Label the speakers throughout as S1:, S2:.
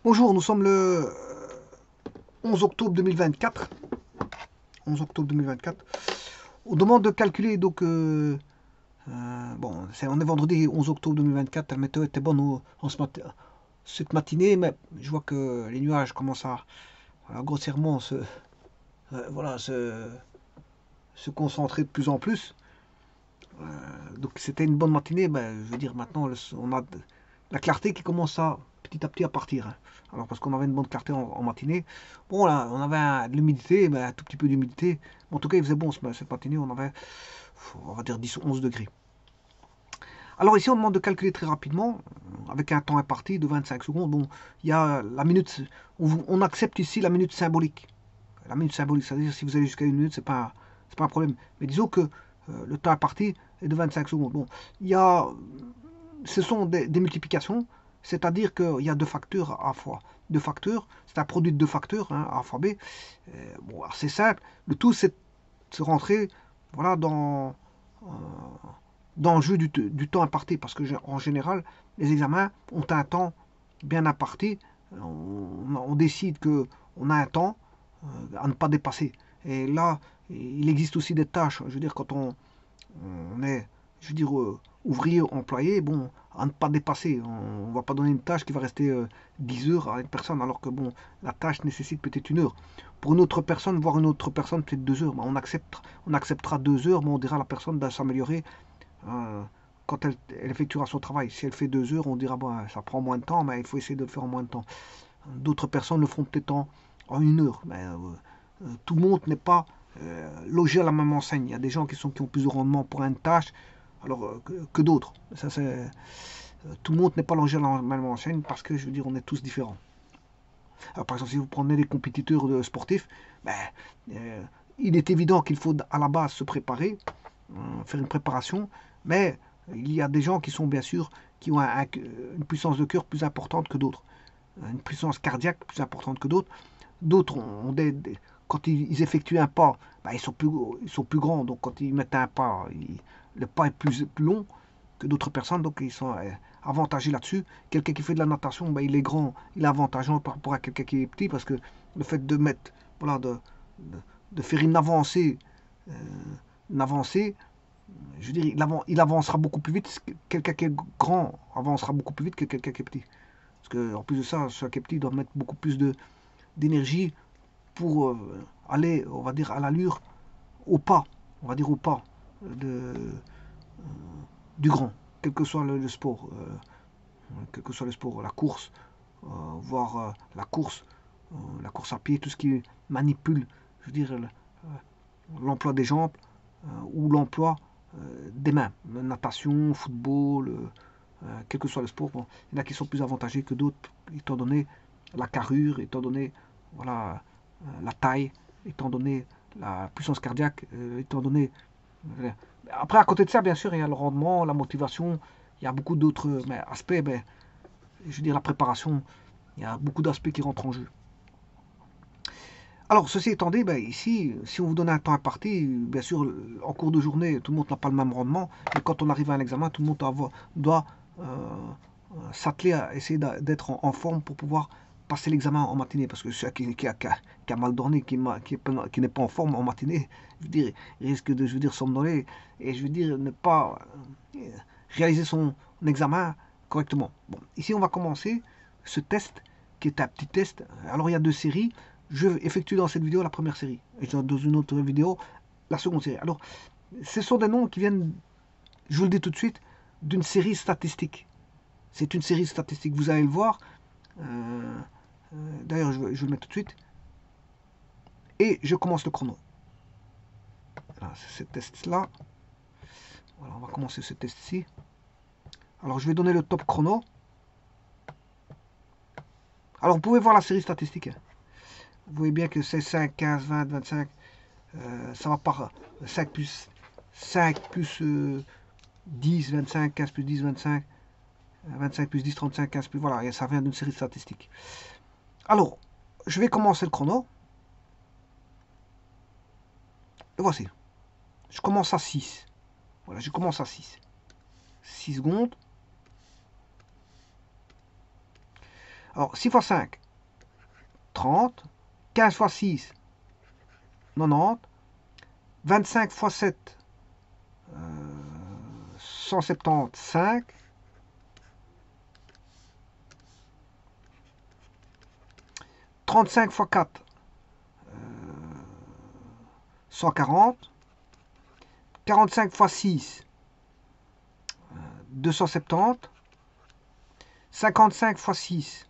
S1: Bonjour, nous sommes le 11 octobre 2024. 11 octobre 2024. On demande de calculer, donc, bon, on est vendredi 11 octobre 2024. La météo était bonne cette matinée, mais je vois que les nuages commencent à, voilà, grossièrement voilà, se concentrer de plus en plus. Donc c'était une bonne matinée, ben, je veux dire maintenant on a la clarté qui commence à petit à partir, hein. Alors parce qu'on avait une bonne clarté en matinée. Bon là, on avait de l'humidité, ben, un tout petit peu d'humidité. Bon, en tout cas, il faisait bon cette matinée, on avait, on va dire 10 ou 11 degrés. Alors ici, on demande de calculer très rapidement, avec un temps imparti de 25 secondes. Bon, il y a la minute, on accepte ici la minute symbolique. La minute symbolique, c'est-à-dire si vous allez jusqu'à une minute, c'est pas un problème. Mais disons que le temps imparti est de 25 secondes. Bon, il y a ce sont des multiplications, c'est-à-dire qu'il y a deux facteurs à la fois. Deux facteurs, c'est un produit de deux facteurs, hein, A fois B. Bon, c'est simple. Le tout, c'est de rentrer, voilà, euh, dans le jeu du temps imparti, parce que en général, les examens ont un temps bien imparti. On décide que on a un temps à ne pas dépasser. Et là, il existe aussi des tâches. Je veux dire, quand on est, je veux dire, ouvrier, employé, bon, à ne pas dépasser. On ne va pas donner une tâche qui va rester 10 heures à une personne, alors que bon, la tâche nécessite peut-être une heure. Pour une autre personne, voire une autre personne, peut-être 2 heures. Ben, on acceptera 2 heures, mais on dira à la personne de s'améliorer quand elle effectuera son travail. Si elle fait 2 heures, on dira, bon, ça prend moins de temps, mais il faut essayer de le faire en moins de temps. D'autres personnes le feront peut-être en une heure. Mais tout le monde n'est pas logé à la même enseigne. Il y a des gens qui ont plus de rendement pour une tâche alors, que d'autres. Tout le monde n'est pas logé à la même enseigne parce que, je veux dire, on est tous différents. Alors, par exemple, si vous prenez des compétiteurs sportifs, ben, euh, il est évident qu'il faut à la base se préparer, faire une préparation, mais il y a des gens qui sont bien sûr qui ont une puissance de cœur plus importante que d'autres, une puissance cardiaque plus importante que d'autres. D'autres ont quand ils effectuent un pas, ben, ils sont plus grands, donc quand ils mettent un pas, le pas est plus long que d'autres personnes, donc ils sont avantagés là-dessus. Quelqu'un qui fait de la natation, ben, il est grand, il est avantagé par rapport à quelqu'un qui est petit, parce que le fait de mettre, voilà, de faire euh, une avancée, je veux dire, il avancera beaucoup plus vite. Quelqu'un qui est grand avancera beaucoup plus vite que quelqu'un qui est petit. Parce que, en plus de ça, celui qui est petit doit mettre beaucoup plus d'énergie pour aller, on va dire, à l'allure, au pas, on va dire au pas du grand, quel que soit le sport, quel que soit le sport, la course, voire la course à pied, tout ce qui manipule, je veux dire, l'emploi des jambes ou l'emploi des mains, natation, football, quel que soit le sport. Bon, il y en a qui sont plus avantagés que d'autres, étant donné la carrure, étant donné voilà, la taille, étant donné la puissance cardiaque, étant donné. Après, à côté de ça, bien sûr, il y a le rendement, la motivation, il y a beaucoup d'autres aspects. Ben, je veux dire, la préparation, il y a beaucoup d'aspects qui rentrent en jeu. Alors, ceci étant dit, ben, ici, si on vous donne un temps imparti, bien sûr, en cours de journée, tout le monde n'a pas le même rendement. Et quand on arrive à un examen, tout le monde doit s'atteler à essayer d'être en forme pour pouvoir passer l'examen en matinée. Parce que celui qui a mal dormi, qui n'est pas en forme en matinée, je veux dire, il risque de, je veux dire, somnoler et je veux dire, ne pas réaliser son examen correctement. Bon, ici, on va commencer ce test qui est un petit test. Alors, il y a deux séries. Je effectue dans cette vidéo la première série et dans une autre vidéo la seconde série. Alors, ce sont des noms qui viennent, je vous le dis tout de suite, d'une série statistique. C'est une série statistique, vous allez le voir. Euh, D'ailleurs, je vais le mettre tout de suite. Et je commence le chrono. Voilà, c'est ce test-là. Voilà, on va commencer ce test-ci. Alors, je vais donner le top chrono. Alors, vous pouvez voir la série statistique, hein. Vous voyez bien que c'est 5, 15, 20, 25. Ça va par 5 plus 5 plus 10, 25, 15 plus 10, 25, 25 plus 10, 35, 15 plus... Voilà, et ça vient d'une série statistique. Alors, je vais commencer le chrono. Et voici. Je commence à 6. Voilà, je commence à 6. 6 secondes. Alors, 6 fois 5, 30. 15 fois 6, 90. 25 fois 7, 175. 35 fois 4, 140. 45 fois 6, 270. 55 fois 6,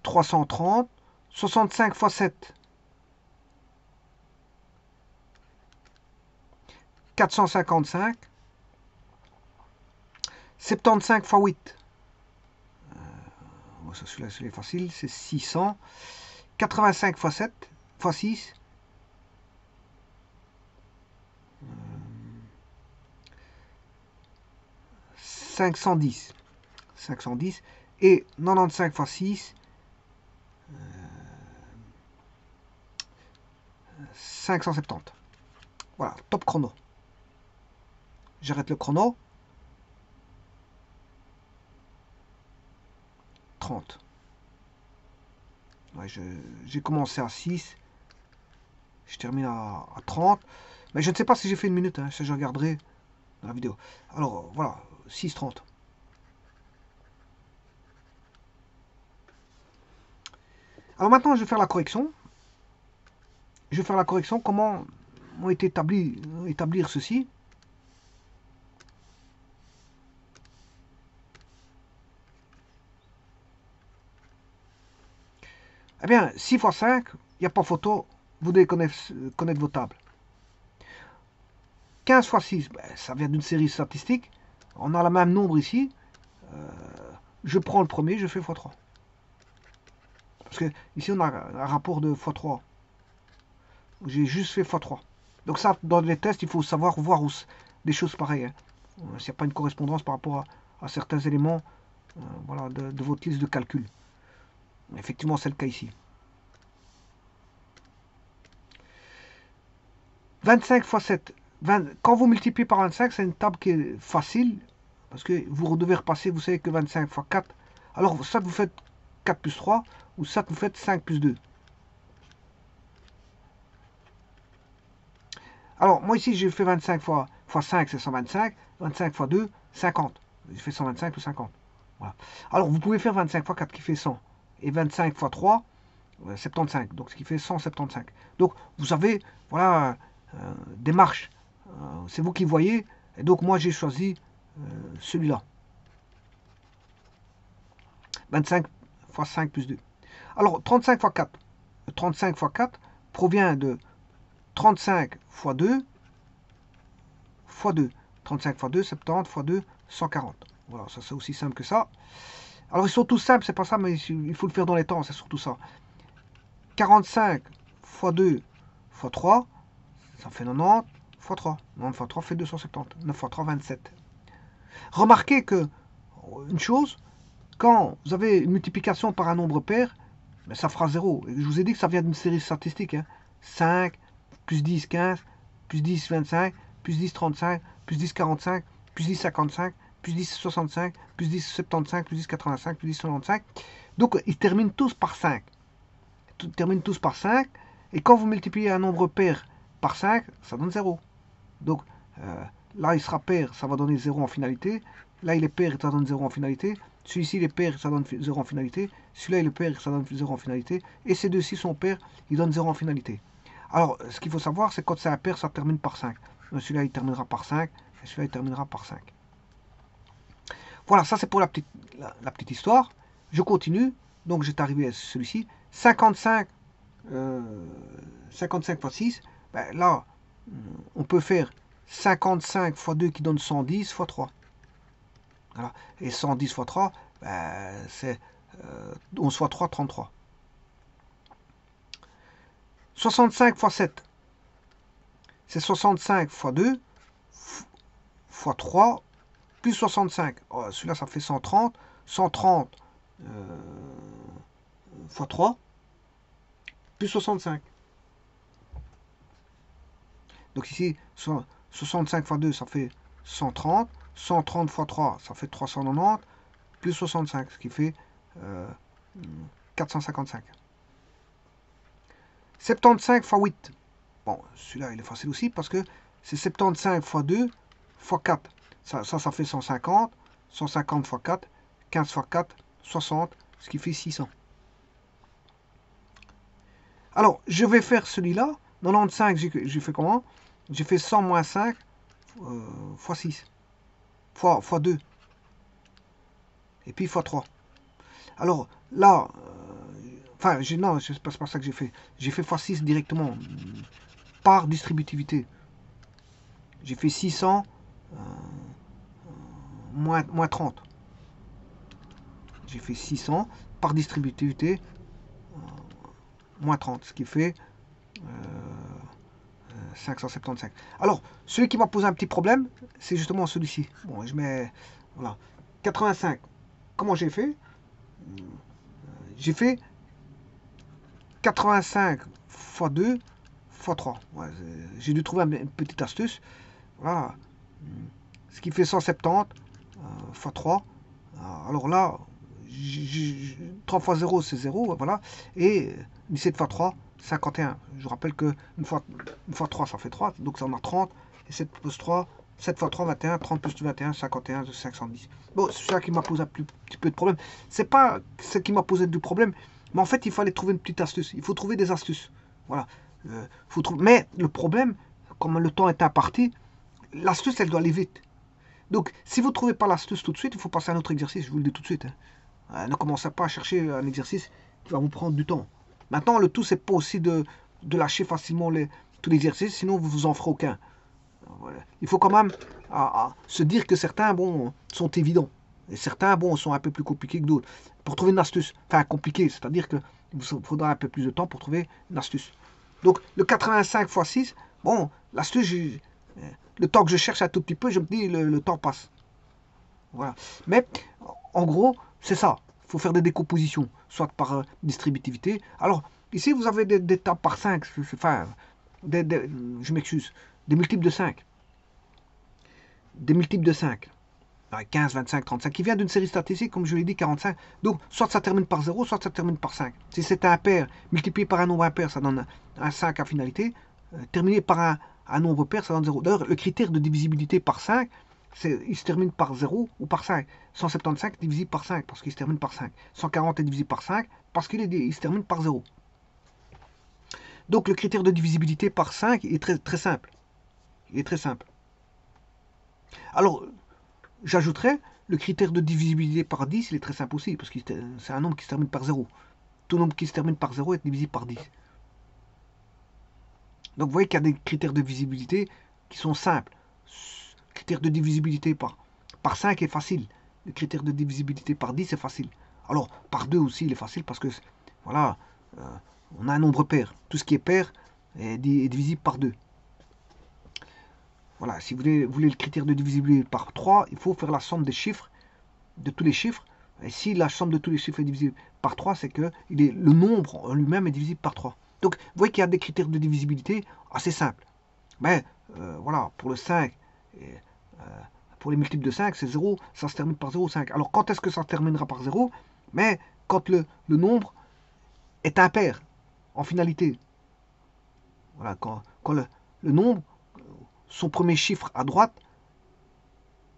S1: 330. 65 fois 7, 455. 75 fois 8, celui-là c'est facile, c'est 600. 85 fois 7, fois 6, 510. 510. Et 95 fois 6, 570. Voilà, top chrono. J'arrête le chrono. 30. Ouais, j'ai commencé à 6. Je termine à 30. Mais je ne sais pas si j'ai fait une minute. Hein, ça, je regarderai dans la vidéo. Alors, voilà, 6,30. Alors maintenant, je vais faire la correction. Je vais faire la correction. Comment ont été établir ceci. Eh bien, 6 fois 5, il n'y a pas photo. Vous devez connaître vos tables. 15 fois 6, ben, ça vient d'une série statistique. On a le même nombre ici. Je prends le premier, je fais x3. Parce que ici, on a un rapport de x3. J'ai juste fait x3. Donc ça, dans les tests, il faut savoir voir des choses pareilles. Hein. S'il n'y a pas une correspondance par rapport à certains éléments voilà, de votre liste de calcul. Effectivement, c'est le cas ici. 25 fois 7. Quand vous multipliez par 25, c'est une table qui est facile. Parce que vous devez repasser, vous savez que 25 fois 4. Alors, ça, vous faites 4 plus 3. Ou ça, vous faites 5 plus 2. Alors, moi ici, j'ai fait 25 fois 5, c'est 125. 25 fois 2, 50. J'ai fait 125 plus 50. Voilà. Alors, vous pouvez faire 25 fois 4 qui fait 100. Et 25 fois 3, 75. Donc, ce qui fait 175. Donc, vous avez, voilà, des marches. C'est vous qui voyez. Et donc, moi, j'ai choisi celui-là. 25 fois 5 plus 2. Alors, 35 fois 4. 35 fois 4 provient de 35 fois 2 fois 2. 35 fois 2, 70 fois 2, 140. Voilà, ça c'est aussi simple que ça. Alors, ils sont tous simples, c'est pas ça, mais il faut le faire dans les temps, c'est surtout ça. 45 fois 2 fois 3, ça fait 90 fois 3. 90 fois 3 fait 270. 9 fois 3, 27. Remarquez que, une chose, quand vous avez une multiplication par un nombre pair, ben ça fera 0. Et je vous ai dit que ça vient d'une série statistique. Hein. 5, plus 10, 15, plus 10, 25, plus 10, 35, plus 10, 45, plus 10, 55, plus 10, 65, plus 10, 75, plus 10, 85, plus 10, 95. Donc, ils terminent tous par 5. Ils terminent tous par 5. Et quand vous multipliez un nombre pair par 5, ça donne 0. Donc, là, il sera pair, ça va donner 0 en finalité. Là, il est pair, ça donne 0 en finalité. Celui-ci, il est pair, ça donne 0 en finalité. Celui-là, il est pair, ça donne 0 en finalité. Et ces deux-ci sont pairs, ils donnent 0 en finalité. Alors, ce qu'il faut savoir, c'est que quand c'est un pair, ça termine par 5. Celui-là, il terminera par 5. Et celui-là, il terminera par 5. Voilà, ça c'est pour la petite histoire. Je continue. Donc, j'étais arrivé à celui-ci. 55 fois 6. Ben, là, on peut faire 55 fois 2 qui donne 110 fois 3. Voilà. Et 110 fois 3, ben, c'est 11 fois 3, 33. 65 fois 7, c'est 65 fois 2 fois 3 plus 65. Oh, celui-là, ça fait 130. 130 fois 3 plus 65. Donc ici, 65 fois 2, ça fait 130. 130 fois 3, ça fait 390, plus 65, ce qui fait 455. 75 fois 8. Bon, celui-là, il est facile aussi parce que c'est 75 fois 2 fois 4. Ça fait 150. 150 fois 4, 15 fois 4, 60, ce qui fait 600. Alors, je vais faire celui-là. 95, j'ai fait comment? J'ai fait 100 moins 5 fois 6. Fois 2. Et puis fois 3. Alors, là, enfin, non, c'est pas ça que j'ai fait. J'ai fait fois 6 directement, par distributivité. J'ai fait 600 moins 30. J'ai fait 600 par distributivité moins 30, ce qui fait 575. Alors, celui qui m'a posé un petit problème, c'est justement celui-ci. Bon, je mets, voilà, 85. Comment j'ai fait? J'ai fait 85 fois 2 fois 3. Ouais, j'ai dû trouver une petite astuce. Voilà. Ce qui fait 170 fois 3. Alors là, 3 fois 0, c'est 0. Voilà. Et 17 fois 3, 51. Je rappelle que une fois 3, ça fait 3. Donc ça en a 30. Et 7 plus 3, 7 fois 3, 21. 30 plus 21, 51, 510. Bon, c'est ça qui m'a posé un petit peu de problème. C'est pas ce qui m'a posé du problème. Mais en fait, il fallait trouver une petite astuce. Il faut trouver des astuces. Voilà. Faut trouver... Mais le problème, comme le temps est imparti, l'astuce, elle doit aller vite. Donc, si vous ne trouvez pas l'astuce tout de suite, il faut passer à un autre exercice. Je vous le dis tout de suite. Ne commencez pas à chercher un exercice qui va vous prendre du temps. Maintenant, le tout, c'est pas aussi de lâcher facilement tous les exercices, sinon vous vous en ferez aucun. Voilà. Il faut quand même se dire que certains, bon, sont évidents. Et certains, bon, sont un peu plus compliqués que d'autres. Pour trouver une astuce, enfin compliqué, c'est-à-dire qu'il vous faudra un peu plus de temps pour trouver une astuce. Donc, le 85 x 6, bon, l'astuce, le temps que je cherche un tout petit peu, je me dis, le temps passe. Voilà. Mais, en gros, c'est ça. Il faut faire des décompositions, soit par distributivité. Alors, ici, vous avez des tables par 5, enfin, je m'excuse, des multiples de 5. Des multiples de 5. 15, 25, 35, qui vient d'une série statistique, comme je l'ai dit, 45. Donc, soit ça termine par 0, soit ça termine par 5. Si c'est un pair multiplié par un nombre impair, ça donne un 5 à finalité. Terminé par un nombre pair, ça donne 0. D'ailleurs, le critère de divisibilité par 5, il se termine par 0 ou par 5. 175 est divisible par 5 parce qu'il se termine par 5. 140 est divisible par 5 parce qu'il se termine par 0. Donc, le critère de divisibilité par 5 est très, très simple. Il est très simple. Alors, j'ajouterais le critère de divisibilité par 10, il est très simple aussi, parce que c'est un nombre qui se termine par 0. Tout nombre qui se termine par 0 est divisible par 10. Donc vous voyez qu'il y a des critères de divisibilité qui sont simples. Le critère de divisibilité par 5 est facile. Le critère de divisibilité par 10 est facile. Alors, par 2 aussi, il est facile parce que, voilà, on a un nombre pair. Tout ce qui est pair est divisible par 2. Voilà, si vous voulez le critère de divisibilité par 3, il faut faire la somme des chiffres, de tous les chiffres. Et si la somme de tous les chiffres est divisible par 3, c'est que le nombre en lui-même est divisible par 3. Donc, vous voyez qu'il y a des critères de divisibilité assez simples. Mais, voilà, pour le 5, pour les multiples de 5, c'est 0, ça se termine par 0,5. Alors, quand est-ce que ça se terminera par 0? Mais quand le nombre est impair, en finalité. Voilà, quand le nombre, son premier chiffre à droite,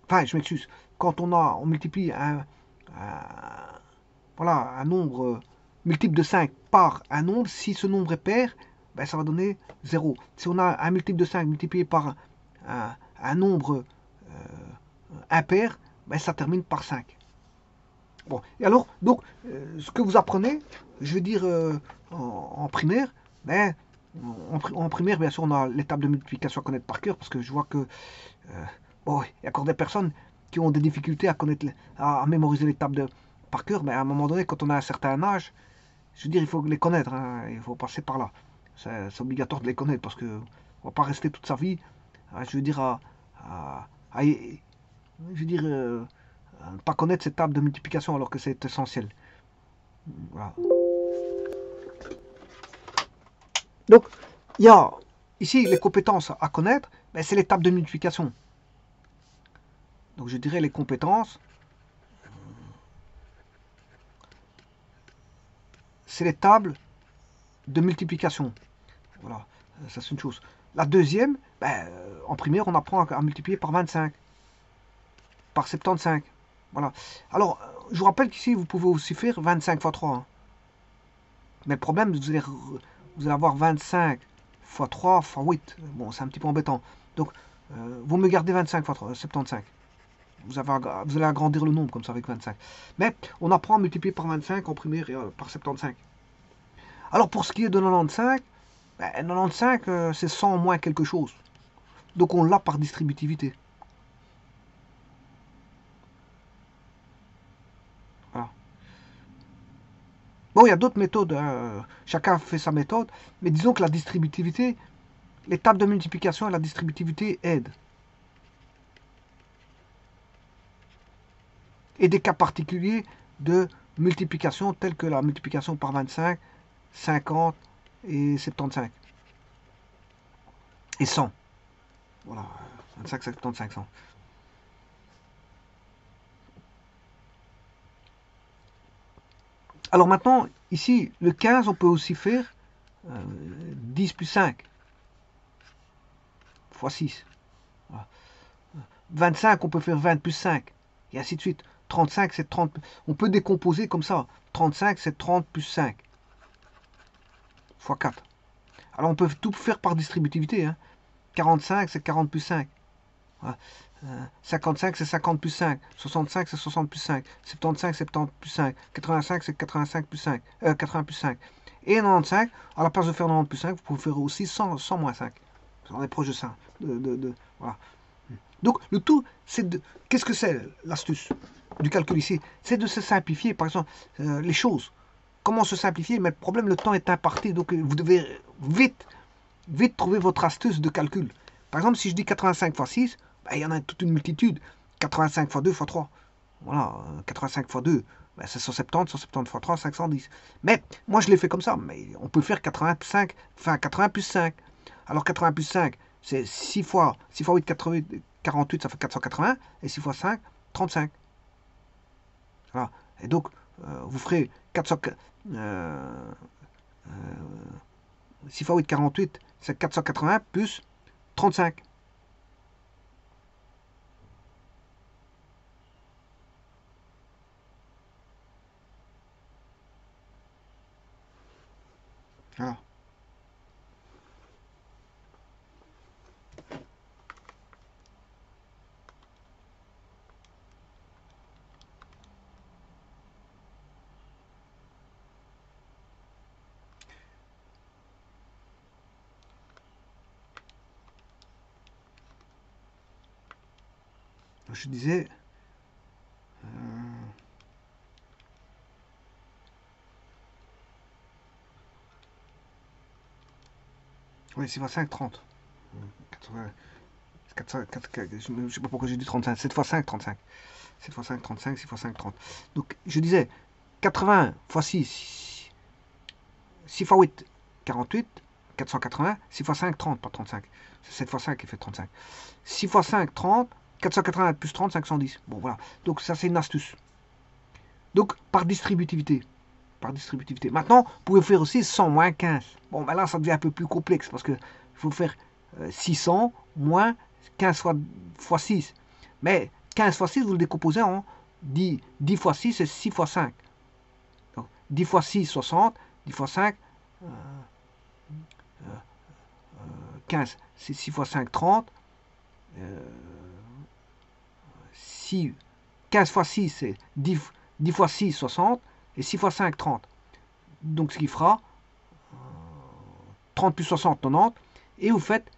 S1: enfin, je m'excuse, quand on multiplie un nombre multiple de 5 par un nombre, si ce nombre est pair, ben, ça va donner 0. Si on a un multiple de 5 multiplié par un nombre impair, ben, ça termine par 5. Bon, et alors, donc, ce que vous apprenez, je veux dire, en primaire, ben, en primaire, bien sûr, on a l'étape de multiplication à connaître par cœur, parce que je vois que, bon, il y a encore des personnes qui ont des difficultés à connaître, à mémoriser les tables par cœur, mais à un moment donné, quand on a un certain âge, je veux dire, il faut les connaître, hein, il faut passer par là. C'est obligatoire de les connaître, parce que on va pas rester toute sa vie, hein, je veux dire, pas connaître cette table de multiplication alors que c'est essentiel. Voilà. Donc, il y a ici les compétences à connaître, c'est les tables de multiplication. Donc je dirais les compétences, c'est les tables de multiplication. Voilà, ça c'est une chose. La deuxième, ben, en primaire, on apprend à multiplier par 25, par 75. Voilà. Alors, je vous rappelle qu'ici, vous pouvez aussi faire 25 fois 3. Hein. Mais le problème, vous allez avoir 25 fois 3 fois 8. Bon, c'est un petit peu embêtant. Donc, vous me gardez 25 fois 3, 75. Vous allez agrandir le nombre comme ça avec 25. Mais on apprend à multiplier par 25 en primaire et par 75. Alors, pour ce qui est de 95, ben, 95, c'est 100 moins quelque chose. Donc, on l'a par distributivité. Voilà. Bon, il y a d'autres méthodes, hein. Chacun fait sa méthode, mais disons que la distributivité, les tables de multiplication et la distributivité aident. Et des cas particuliers de multiplication tels que la multiplication par 25, 50 et 75. Et 100. Voilà, 25, 75, 100. Alors maintenant, ici, le 15, on peut aussi faire 10 plus 5 fois 6. Voilà. 25, on peut faire 20 plus 5. Et ainsi de suite. 35, c'est 30. On peut décomposer comme ça. 35, c'est 30 plus 5 fois 4. Alors on peut tout faire par distributivité. Hein. 45, c'est 40 plus 5. Voilà. 55, c'est 50 plus 5. 65, c'est 60 plus 5. 75, c'est 70 plus 5. 85, c'est 85 plus 5. 80 plus 5. Et 95, à la place de faire 90 plus 5, vous pouvez faire aussi 100, 100 moins 5. On est proche de ça. Voilà. Donc le tout, c'est de... Qu'est-ce que c'est l'astuce du calcul ici? C'est de se simplifier, par exemple, les choses. Comment se simplifier? Mais le problème, le temps est imparti, donc vous devez vite trouver votre astuce de calcul. Par exemple, si je dis 85 fois 6, ben, il y en a toute une multitude. 85 fois 2 fois 3. Voilà, 85 fois 2, ben, c'est 170, 170 fois 3, 510. Mais moi, je l'ai fait comme ça. Mais on peut faire 85, enfin 80 plus 5. Alors 80 plus 5, c'est 6 fois 8, 48, ça fait 480. Et 6 fois 5, 35. Voilà. Et donc, vous ferez 400, 6 fois 8, 48, c'est 480 plus 35. Voilà. Je disais, oui, 6 fois 5, 30. 80, 4, je ne sais pas pourquoi j'ai dit 35. 7 fois 5, 35. 7 fois 5, 35. 6 fois 5, 30. Donc, je disais, 80 fois 6, 6 fois 8, 48. 480. 6 fois 5, 30, pas 35. C'est 7 fois 5 qui fait 35. 6 fois 5, 30. 480 plus 30, 510. Bon, voilà. Donc, ça, c'est une astuce. Donc, par distributivité. Maintenant, vous pouvez faire aussi 100 moins 15. Bon, ben là, ça devient un peu plus complexe parce qu'il faut faire 600 moins 15 fois 6. Mais 15 fois 6, vous le décomposez en 10 fois 6, c'est 6 fois 5. Donc, 10 fois 6, 60. 10 fois 5, 15. C'est 6 fois 5, 30. 15 fois 6, c'est 10 fois 6, 60. Et 6 fois 5, 30. Donc, ce qui fera 30 plus 60, 90. Et vous faites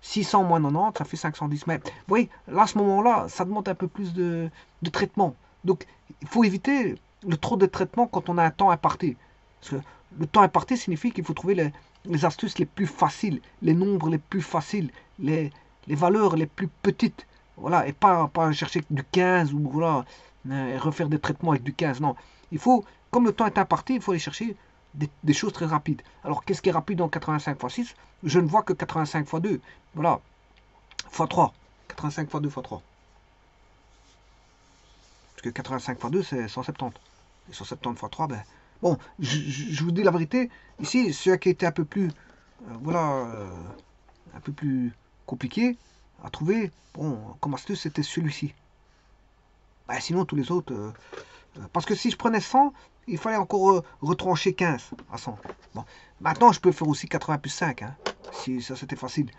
S1: 600 moins 90, ça fait 510 mètres. Oui, là, à ce moment-là, ça demande un peu plus de traitement. Donc, il faut éviter le trop de traitement quand on a un temps imparti. Parce que le temps imparti signifie qu'il faut trouver les astuces les plus faciles, les nombres les plus faciles, les valeurs les plus petites. Voilà, et pas chercher du 15 ou voilà, et refaire des traitements avec du 15. Non, il faut, comme le temps est imparti, il faut aller chercher des choses très rapides. Alors, qu'est-ce qui est rapide en 85 fois 6? Je ne vois que 85 fois 2. Voilà, fois 3. 85 fois 2 fois 3. Parce que 85 fois 2, c'est 170. Et 170 fois 3, ben... Bon, je vous dis la vérité, ici, celui qui était un peu plus... voilà, un peu plus compliqué à trouver, bon, comme astuce, c'était celui-ci. Ben, sinon, tous les autres... parce que si je prenais 100, il fallait encore retrancher 15 à 100. Bon, maintenant, je peux faire aussi 80 plus 5, hein, si ça c'était facile.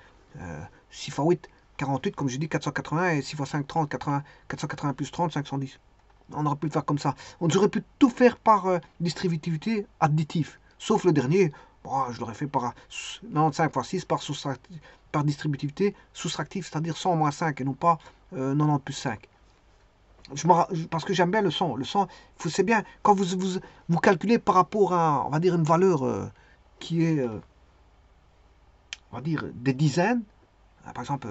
S1: 6 x 8, 48, comme je dis, 480, et 6 x 5, 30, 80, 480 plus 30, 510. On aurait pu le faire comme ça. On aurait pu tout faire par distributivité additive. Sauf le dernier, bon, je l'aurais fait par 95 x 6 par distributivité soustractive, c'est-à-dire 100 moins 5 et non pas 90 plus 5. Parce que j'aime bien le 100. Le 100, c'est bien, quand vous calculez par rapport à, on va dire, une valeur qui est, on va dire, des dizaines, par exemple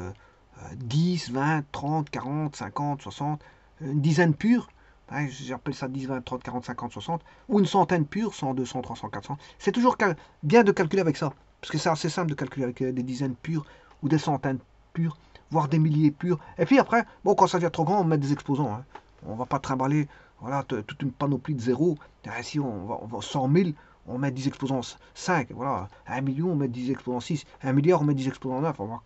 S1: 10, 20, 30, 40, 50, 60, une dizaine pure, hein, j'appelle ça 10, 20, 30, 40, 50, 60, ou une centaine pure, 100, 200, 300, 400. C'est toujours bien de calculer avec ça, parce que c'est assez simple de calculer avec des dizaines pures ou des centaines pures, voire des milliers purs. Et puis après, bon, quand ça devient trop grand, on met des exposants. Hein. On va pas trimballer voilà, toute une panoplie de zéros. Si on va 100 000, on met 10 exposants 5. Voilà. 1 million, on met 10 exposants 6. 1 milliard, on met 10 exposants 9. On va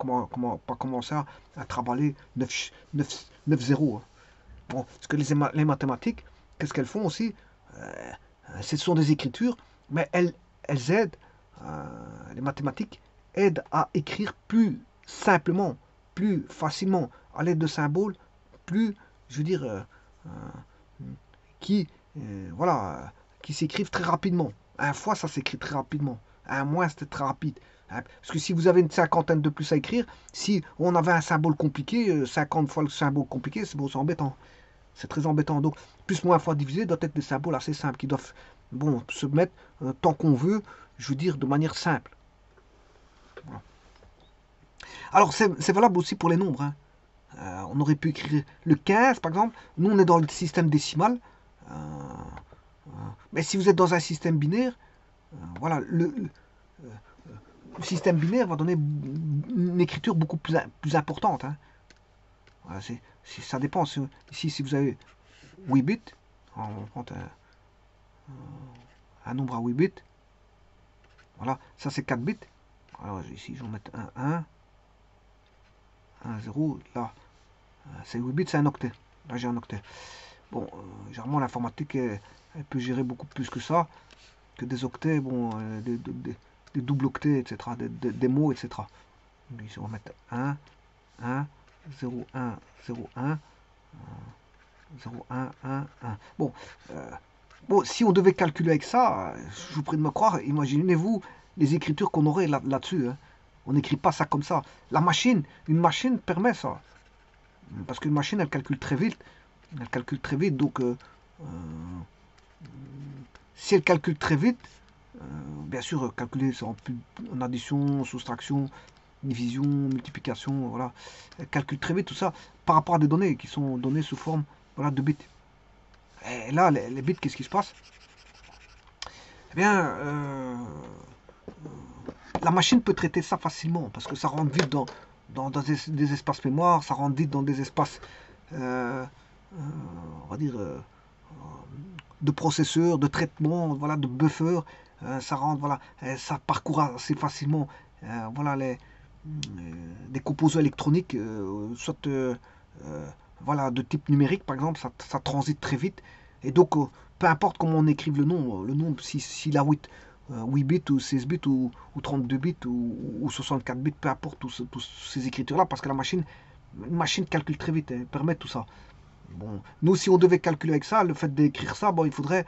S1: pas commencer à trimballer 9 zéros. Hein. Bon, parce que les mathématiques, qu'est-ce qu'elles font aussi ce sont des écritures, mais elles aident, les mathématiques aident à écrire plus simplement, plus facilement, à l'aide de symboles, plus, je veux dire, qui, voilà, qui s'écrivent très rapidement. Un fois, ça s'écrit très rapidement. Un moins, c'était très rapide. Parce que si vous avez une cinquantaine de plus à écrire, si on avait un symbole compliqué, 50 fois le symbole compliqué, c'est bon, c'est embêtant. C'est très embêtant. Donc, plus moins fois divisé doit être des symboles assez simples qui doivent bon, se mettre tant qu'on veut, je veux dire, de manière simple. Voilà. Alors, c'est valable aussi pour les nombres. Hein. On aurait pu écrire le 15, par exemple. Nous, on est dans le système décimal. Mais si vous êtes dans un système binaire, voilà, le système binaire va donner une écriture beaucoup plus importante. Hein. Voilà, ça dépend. Ici, si vous avez 8 bits, on prend un nombre à 8 bits. Voilà, ça c'est 4 bits. Alors ici, je vais mettre un 0. Là, c'est 8 bits, c'est un octet. Là, j'ai un octet. Bon, généralement, l'informatique, elle peut gérer beaucoup plus que ça, que des octets, bon, des doubles octets, etc., des mots, etc. Donc, ici, on va mettre 1, 1, 0, 1, 0, 1, 0, 1, 1, 1. Bon, bon, si on devait calculer avec ça, je vous prie de me croire, imaginez-vous les écritures qu'on aurait là-dessus. Hein. On n'écrit pas ça comme ça. Une machine permet ça. Parce qu'une machine, elle calcule très vite. Elle calcule très vite, donc si elle calcule très vite, bien sûr, calculer en addition, soustraction, division, multiplication, voilà. Elle calcule très vite tout ça par rapport à des données qui sont données sous forme voilà, de bits. Et là, les bits, qu'est-ce qui se passe? Eh bien, la machine peut traiter ça facilement parce que ça rentre vite dans des espaces mémoire, ça rentre vite dans des espaces, on va dire, de processeurs, de traitement, voilà, de buffer. Ça rentre, voilà, ça parcourt assez facilement, voilà, des composants électroniques, soit voilà, de type numérique par exemple, ça transite très vite. Et donc, peu importe comment on écrive le nombre s'il a 8 bits ou 16 bits ou 32 bits ou 64 bits, peu importe tous ces écritures-là, parce que une machine calcule très vite, elle permet tout ça. Bon, nous, si on devait calculer avec ça, le fait d'écrire ça, bon, il faudrait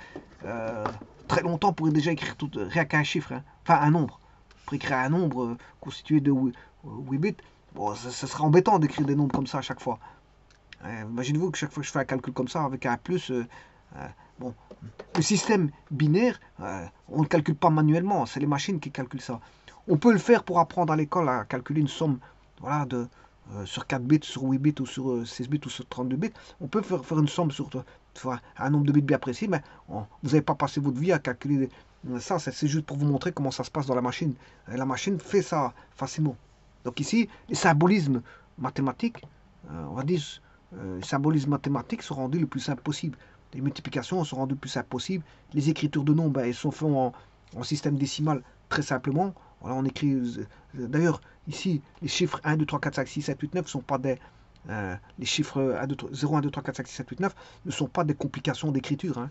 S1: très longtemps pour déjà écrire rien qu'un chiffre, hein. Enfin un nombre. Pour écrire un nombre constitué de 8 bits, bon, ça serait embêtant d'écrire des nombres comme ça à chaque fois. Imaginez-vous que chaque fois que je fais un calcul comme ça avec un plus, bon, le système binaire, on ne le calcule pas manuellement, c'est les machines qui calculent ça. On peut le faire pour apprendre à l'école à calculer une somme, voilà, sur 4 bits, sur 8 bits, ou sur 16 bits, ou sur 32 bits. On peut faire une somme sur un nombre de bits bien précis, mais vous n'avez pas passé votre vie à calculer ça. C'est juste pour vous montrer comment ça se passe dans la machine. Et la machine fait ça facilement. Donc ici, les symbolismes mathématiques on va dire, symbolismes mathématiques sont rendus le plus simple possible. Les multiplications sont rendues le plus simple possible. Les écritures de nombres, elles sont faites en système décimal très simplement. Voilà, on écrit. D'ailleurs, ici, les chiffres 1, 2, 3, 4, 5, 6, 7, 8, 9 ne sont pas des. Les chiffres 1, 2, 3, 0, 1, 2, 3, 4, 5, 6, 7, 8, 9 ne sont pas des complications d'écriture. Hein.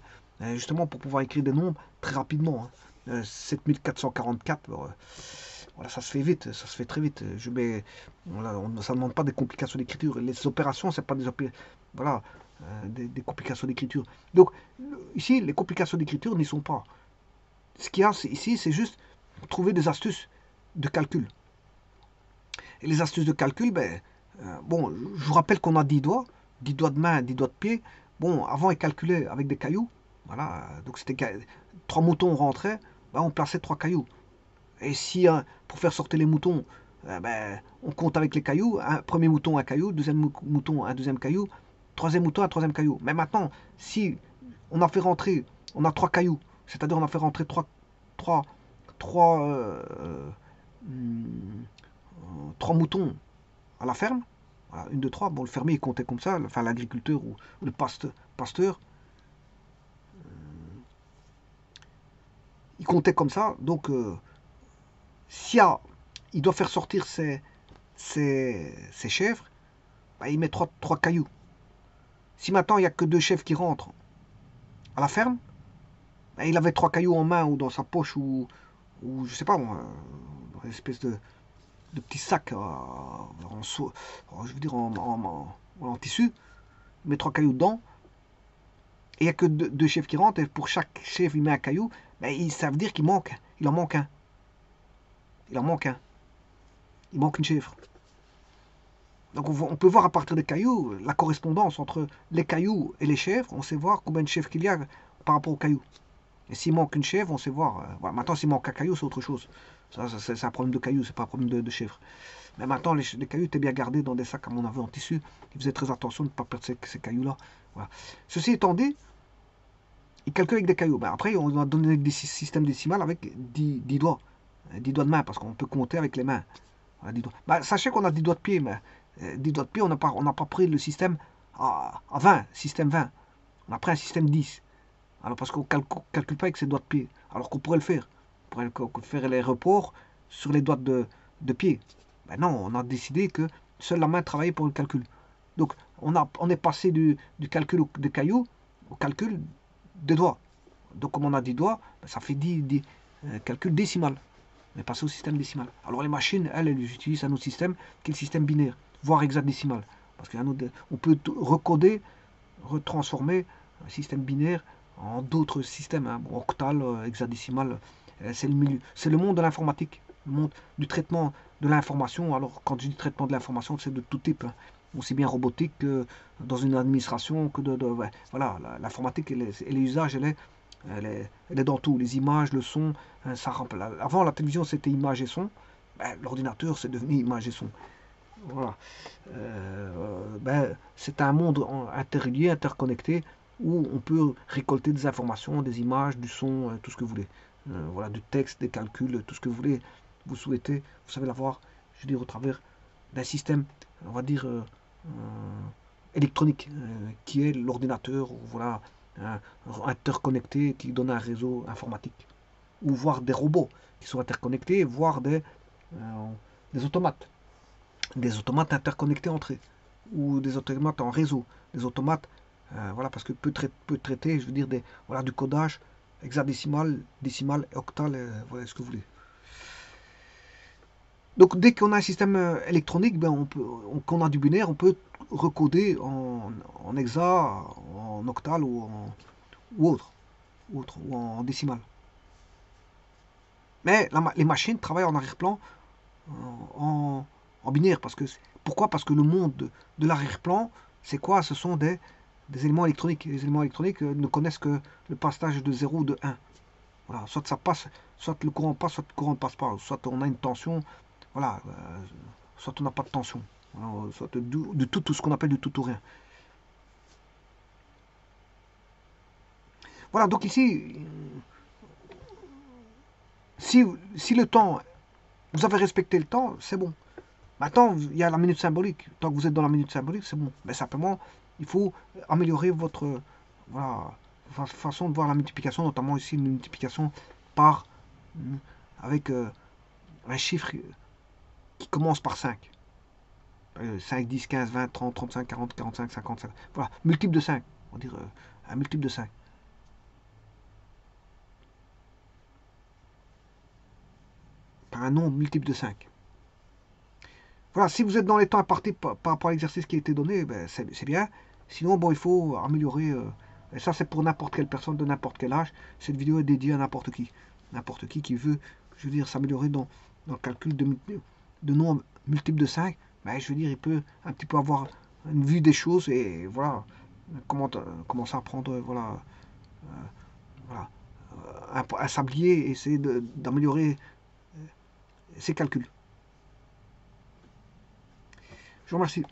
S1: Justement, pour pouvoir écrire des nombres très rapidement. Hein. 7444, voilà, ça se fait vite, ça se fait très vite. Voilà, ça ne demande pas des complications d'écriture. Les opérations, c'est pas voilà, des complications d'écriture. Donc, ici, les complications d'écriture n'y sont pas. Ce qu'il y a ici, c'est juste trouver des astuces de calcul. Et les astuces de calcul, bon, je vous rappelle qu'on a 10 doigts de main, 10 doigts de pied. Bon, avant, ils calculaient avec des cailloux. Voilà, donc c'était 3 moutons rentraient, on plaçait 3 cailloux. Et si, pour faire sortir les moutons, on compte avec les cailloux, premier mouton un caillou, deuxième mouton un deuxième caillou, troisième mouton un troisième caillou. Mais maintenant, si on a fait rentrer, on a 3 cailloux, c'est-à-dire on a fait rentrer 3 moutons à la ferme, voilà, une, deux, trois, bon, le fermier il comptait comme ça, enfin l'agriculteur ou le pasteur, il comptait comme ça, donc si il doit faire sortir ses chèvres, il met 3 cailloux. Si maintenant il n'y a que 2 chèvres qui rentrent à la ferme, il avait 3 cailloux en main ou dans sa poche ou je sais pas moi, dans une espèce de petit sac je veux dire en tissu, il met 3 cailloux dedans, et il n'y a que 2 chèvres qui rentrent, et pour chaque chèvre il met un caillou, ça veut dire qu'il manque, il en manque un. Il en manque un. Il manque une chèvre. Donc on peut voir à partir des cailloux la correspondance entre les cailloux et les chèvres. On sait voir combien de chèvres qu'il y a par rapport aux cailloux. Et s'il manque une chèvre, on sait voir. Voilà. Maintenant, s'il manque un caillou, c'est autre chose. Ça, c'est un problème de cailloux, c'est pas un problème de chèvre. Mais maintenant, les cailloux étaient bien gardés dans des sacs, à mon avis, en tissu. Ils faisaient très attention de ne pas perdre ces cailloux-là. Voilà. Ceci étant dit, ils calculent avec des cailloux. Après, on va donner des systèmes décimales avec 10 doigts. 10 doigts de main, parce qu'on peut compter avec les mains. Voilà, 10 doigts. Sachez qu'on a 10 doigts de pied, mais 10 doigts de pied, on n'a pas pris le système à 20, système 20. On a pris un système 10. Alors parce qu'on ne calcule pas avec ses doigts de pied. Alors qu'on pourrait le faire. On pourrait faire les reports sur les doigts de pied. Non, on a décidé que seule la main travaillait pour le calcul. Donc on est passé du calcul de cailloux au calcul des doigts. Donc comme on a 10 doigts, ça fait 10 calculs décimal. On est passé au système décimal. Alors les machines, elles utilisent un autre système qui est le système binaire, voire hexadécimal. Parce qu'on peut recoder, retransformer un système binaire en d'autres systèmes, hein, octal, hexadécimal. C'est le milieu, c'est le monde de l'informatique, le monde du traitement de l'information. Alors quand je dis traitement de l'information, c'est de tout type, hein, aussi bien robotique que dans une administration, que ouais, voilà, l'informatique et les usages, elle est dans tout, les images, le son. Ça avant, la télévision, c'était image et son. L'ordinateur, c'est devenu image et son. Voilà. C'est un monde interrelié, interconnecté, où on peut récolter des informations, des images, du son, tout ce que vous voulez. Voilà, du texte, des calculs, tout ce que vous voulez, vous souhaitez, vous savez l'avoir, je veux dire, au travers d'un système, on va dire, électronique, qui est l'ordinateur, voilà, interconnecté, qui donne un réseau informatique. Ou voir des robots qui sont interconnectés, voire des automates. Des automates interconnectés entre eux. Ou des automates en réseau. Des automates, voilà, parce que peut traiter, je veux dire, voilà, du codage hexadécimal, décimal, octal, voilà ce que vous voulez. Donc dès qu'on a un système électronique, qu'on a du binaire, on peut recoder en hexa, en octal ou autre, ou en décimal. Mais les machines travaillent en arrière-plan en binaire. Pourquoi? Parce que le monde de l'arrière-plan, c'est quoi? Ce sont des éléments électroniques. Les éléments électroniques ne connaissent que le passage de 0 ou de 1. Voilà, soit ça passe, soit le courant passe, soit le courant ne passe pas. Soit on a une tension, voilà, soit on n'a pas de tension. Voilà, soit tout ce qu'on appelle du tout ou rien. Voilà, donc ici, si le temps, vous avez respecté le temps, c'est bon. Maintenant, il y a la minute symbolique. Tant que vous êtes dans la minute symbolique, c'est bon. Mais simplement, il faut améliorer votre, voilà, façon de voir la multiplication, notamment ici une multiplication par, avec un chiffre qui commence par 5. 5, 10, 15, 20, 30, 35, 40, 45, 50, 50. Voilà, multiple de 5. On va dire un multiple de 5. Par un nombre multiple de 5. Voilà, si vous êtes dans les temps impartis par rapport à l'exercice qui a été donné, ben, c'est bien. Sinon, bon, il faut améliorer. Et ça, c'est pour n'importe quelle personne de n'importe quel âge. Cette vidéo est dédiée à n'importe qui. N'importe qui veut, je veux dire, s'améliorer dans le calcul de nombres multiples de 5. Ben, je veux dire, il peut un petit peu avoir une vue des choses et voilà, commencer à prendre voilà, voilà, un sablier et essayer d'améliorer ses calculs. Je vous remercie.